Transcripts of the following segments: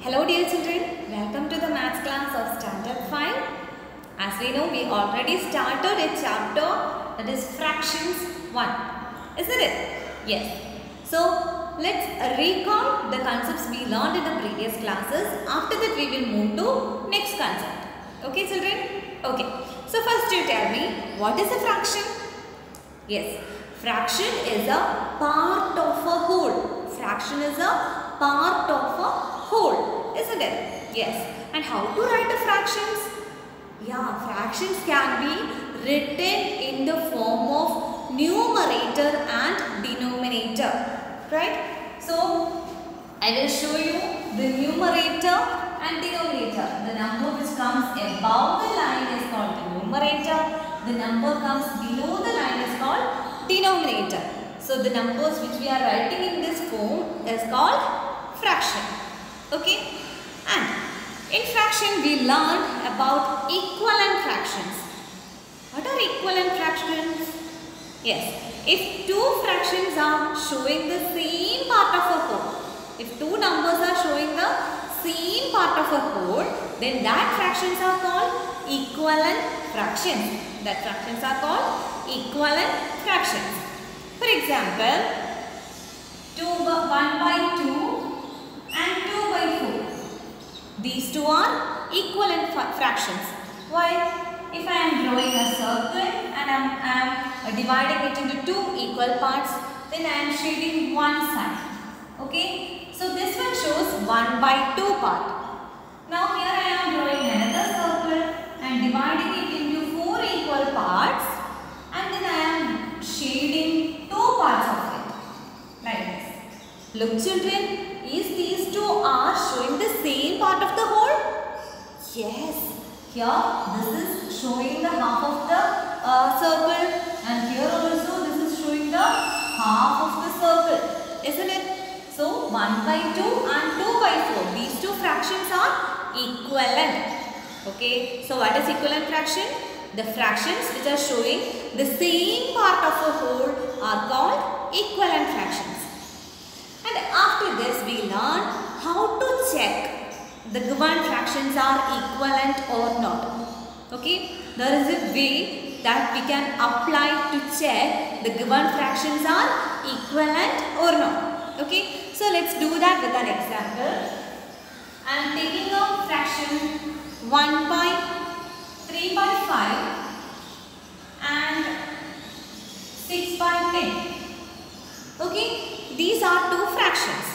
Hello dear children, welcome to the maths class of Standard 5. As we know, we already started a chapter that is fractions 1. Isn't it? Yes. So, let's recall the concepts we learned in the previous classes. After that, we will move to next concept. Okay children? Okay. So, first you tell me, what is a fraction? Yes. Fraction is a part of a whole. Fraction is a part of a whole, isn't it? Yes. And how to write the fractions? Yeah, fractions can be written in the form of numerator and denominator, right? So, I will show you the numerator and denominator. The number which comes above the line is called the numerator. The number comes below the line is called denominator. So, the numbers which we are writing in this form is called fraction. Okay? And in fraction we learned about equivalent fractions. What are equivalent fractions? Yes. If two fractions are showing the same part of a whole, if two numbers are showing the same part of a whole, then that fractions are called equivalent fractions. That fractions are called equivalent fractions. For example, 1 by 2 and 2 by 4. These two are equivalent fractions. Why? If I am drawing a circle and I am dividing it into two equal parts, then I am shading one side. Okay? So this one shows 1 by 2 part. Now here I am drawing another circle and dividing it into 4 equal parts, and then I am shading 2 parts of it. Like this. Look children, is these two are showing the same part of the whole? Yes. Here this is showing the half of the circle, and here also this is showing the half of the circle. Isn't it? So 1 by 2 and 2 by 4. These two fractions are equivalent. Okay. So what is equivalent fraction? The fractions which are showing the same part of a whole are called equivalent fractions. And after this we learn how to check the given fractions are equivalent or not. Okay, there is a way that we can apply to check the given fractions are equivalent or not. Okay, so let's do that with an example. I am taking a fraction 1 by 3 by 5 and 6 by 10. Okay, these are two fractions.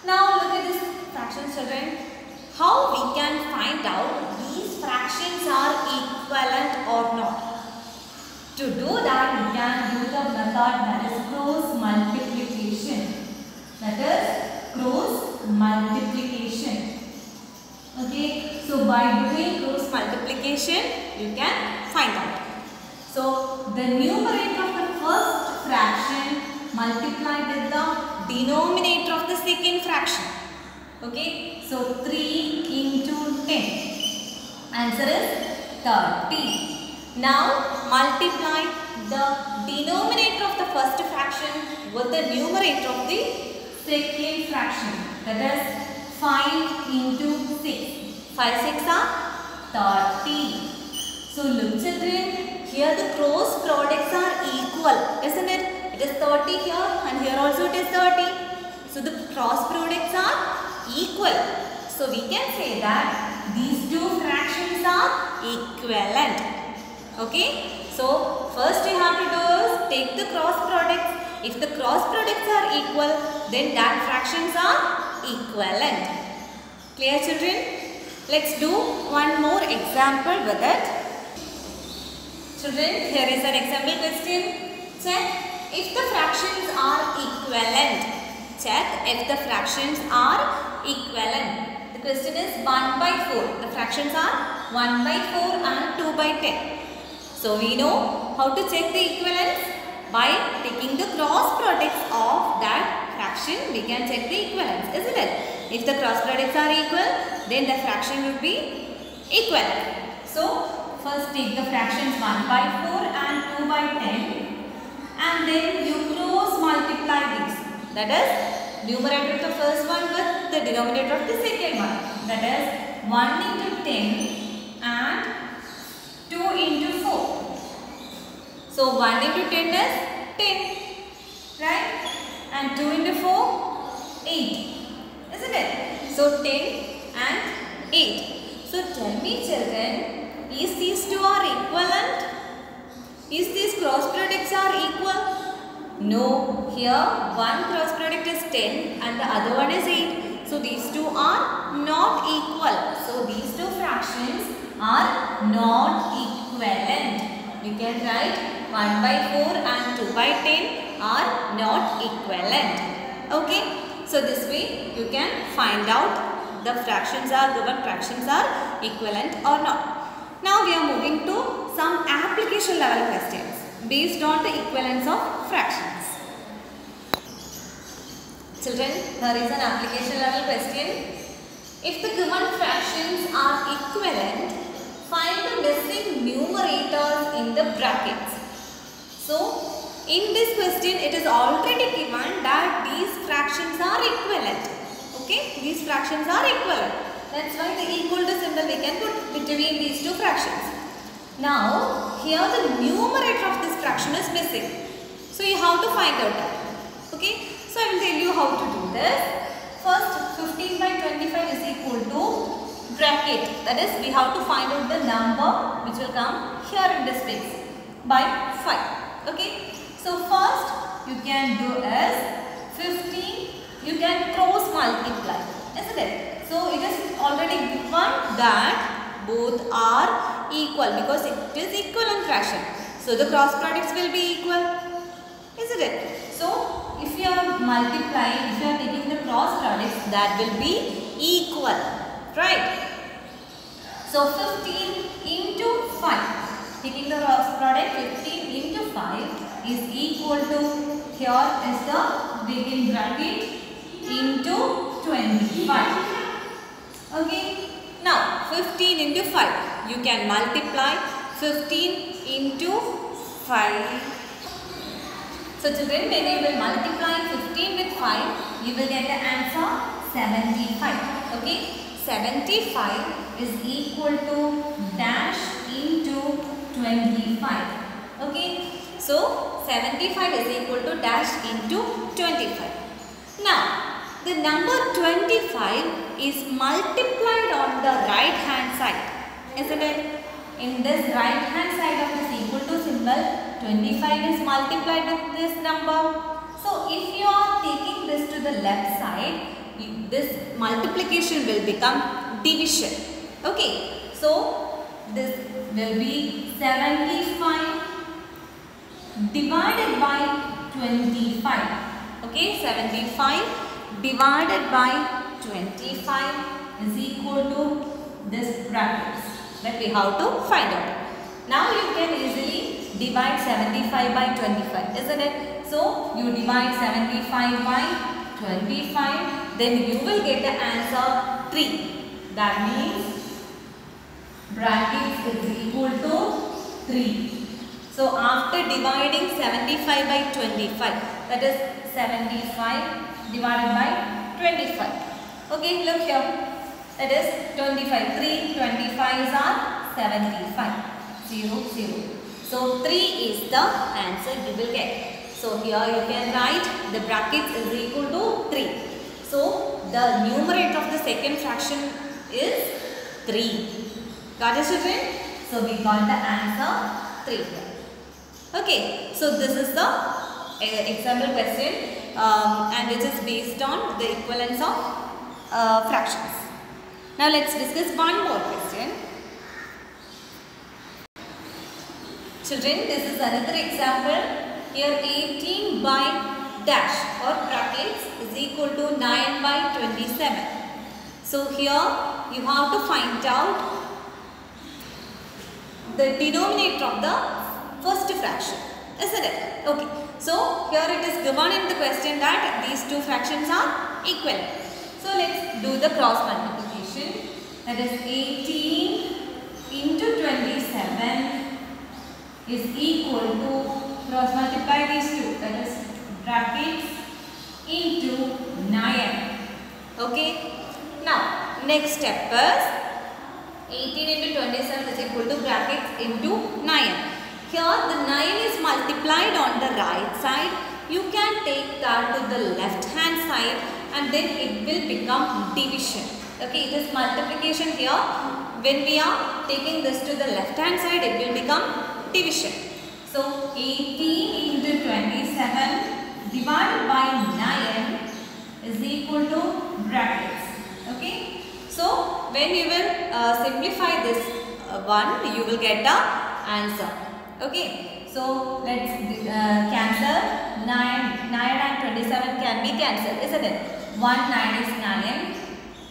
Now look at this fraction children. How we can find out these fractions are equivalent or not? To do that, we can do the method that is cross multiplication. That is cross multiplication. Okay, so by doing cross multiplication, you can find out. So the numerator of the first fraction multiplied with the denominator of the second fraction. Okay, so 3 into 10. Answer is 30. Now multiply the denominator of the first fraction with the numerator of the second fraction. That is 5 into 6. 5 6 are 30. So look children, here the cross products are equal, isn't it? It is 30 here and here also it is 30. So the cross products are equal. So we can say that these two fractions are equivalent. Okay. So first you have to do is take the cross products. If the cross products are equal, then that fractions are equivalent. Clear children? Let's do one more example with it. Children, here is an example question. Check if the fractions are equivalent. Check if the fractions are equivalent. The question is 1 by 4. The fractions are 1 by 4 and 2 by 10. So we know how to check the equivalence. By taking the cross products of that fraction, we can check the equivalence, isn't it? If the cross products are equal, then the fraction would be equivalent. So first take the fractions 1 by 4 and 2 by 10, and then you cross multiply these. That is numerator of the first one with the denominator of the second one. That is 1 into 10 and 2 into 4. So 1 into 10 is 10, right? And 2 into 4, 8, isn't it? So 10 and 8. So tell me children, is these two are equivalent? Is these cross products are equal? No, here one cross product is 10 and the other one is 8. So these two are not equal. So these two fractions are not equivalent. We can write 1 by 4 and 2 by 10 are not equivalent. Okay. So this way you can find out the fractions are given fractions are equivalent or not. Now we are moving to some application level questions based on the equivalence of fractions. Children, there is an application level question. If the given fractions are equivalent, find the missing numerators in the brackets. So in this question it is already given that these fractions are equivalent. Okay, these fractions are equivalent. That's why the equal to symbol we can put between these two fractions. Now here the numerator of this fraction is missing. So you have to find out that. Okay, so I will tell you how to do this. First 15 by 25 is equal to bracket. That is we have to find out the number which will come here in this space by 5. Okay, so first you can do is 15. You can cross multiply, isn't it? So it is already given that both are equal because it is equivalent fraction. So the cross products will be equal, isn't it? So if you are multiplying, if you are taking the cross products, that will be equal, right? So 15 into 5, taking the cross product 15 into 5 is equal to, here is the begin bracket, into 25. Okay, now 15 into 5, you can multiply 15 into 5. So children, when you will multiply 15 with 5, you will get the answer 75. Okay, 75 is equal to dash into 25. Okay, so 75 is equal to dash into 25. Now the number 25 is multiplied on the right hand side, isn't it? In this right hand side of this equal to symbol, 25 is multiplied with this number. So if you are taking this to the left side, this multiplication will become division. Okay, so this will be 75 divided by 25. Okay, 75 divided by 25 is equal to this brackets that we have to find out. Now you can easily divide 75 by 25, isn't it? So you divide 75 by 25, then you will get the answer 3. That means brackets is equal to 3. So after dividing 75 by 25, that is 75 divided by 25. Okay, look here. That is 25. 3 25s are 75. 0 0. So 3 is the answer you will get. So here you can write the brackets is equal to 3. So the numerator of the second fraction is 3. Got it, children? So we got the answer 3 here. Okay, so this is the example question and which is based on the equivalence of fractions. Now let's discuss one more question. Children, this is another example. Here 18 by dash or brackets is equal to 9 by 27. So here you have to find out the denominator of the first fraction, isn't it? Okay, so here it is given in the question that these two fractions are equal. So let's do the cross multiplication. That is 18 into 27 is equal to, cross multiply these two, that is brackets into 9. Okay, Next step is 18 into 27 is equal to brackets into 9. Here the 9 is multiplied on the right side. You can take that to the left hand side and then it will become division. Okay, it is multiplication here. When we are taking this to the left hand side, it will become division. So 18 into 27 divided by 9 is equal to brackets. Okay. So when you will simplify this one, you will get the answer. Okay. So let's cancel 9 and 27 can be cancelled, isn't it? 1 9 is 9,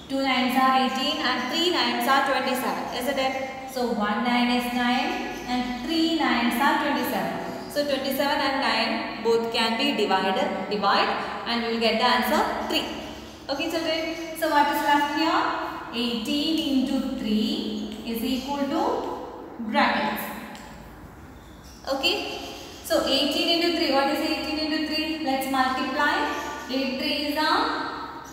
2 9s are 18 and 3 9s are 27, isn't it? So 1 9 is 9 and 3 9s are 27. So 27 and 9 both can be divide and we will get the answer 3. Okay children, so what is left here? 18 into 3 is equal to brackets. Okay, so 18 into 3, what is 18 into 3? Let's multiply. 8 3s are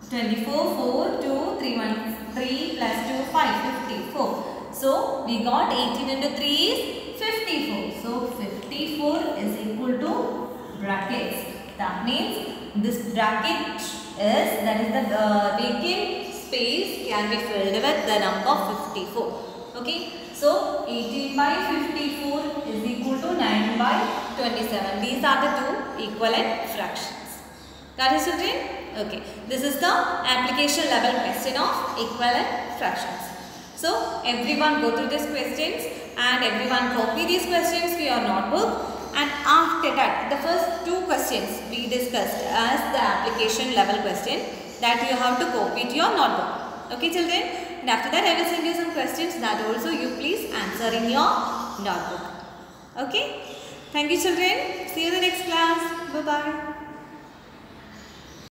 24, 4, 2, 3, 1, 3 plus 2, 5, 54. So we got 18 into 3 is 54. So 54 is equal to brackets. That means this bracket is, that is the vacant space can be filled with the number 54. Okay. So 18 by 54 is equal to 9 by 27. These are the two equivalent fractions. Got it children? Okay. This is the application level question of equivalent fractions. So everyone go through these questions and everyone copy these questions to your notebook. And after that, the first two questions we discussed as the application level question that you have to copy to your notebook. Okay children? And after that I will send you some questions that also you please answer in your notebook. Okay? Thank you children. See you in the next class. Bye-bye.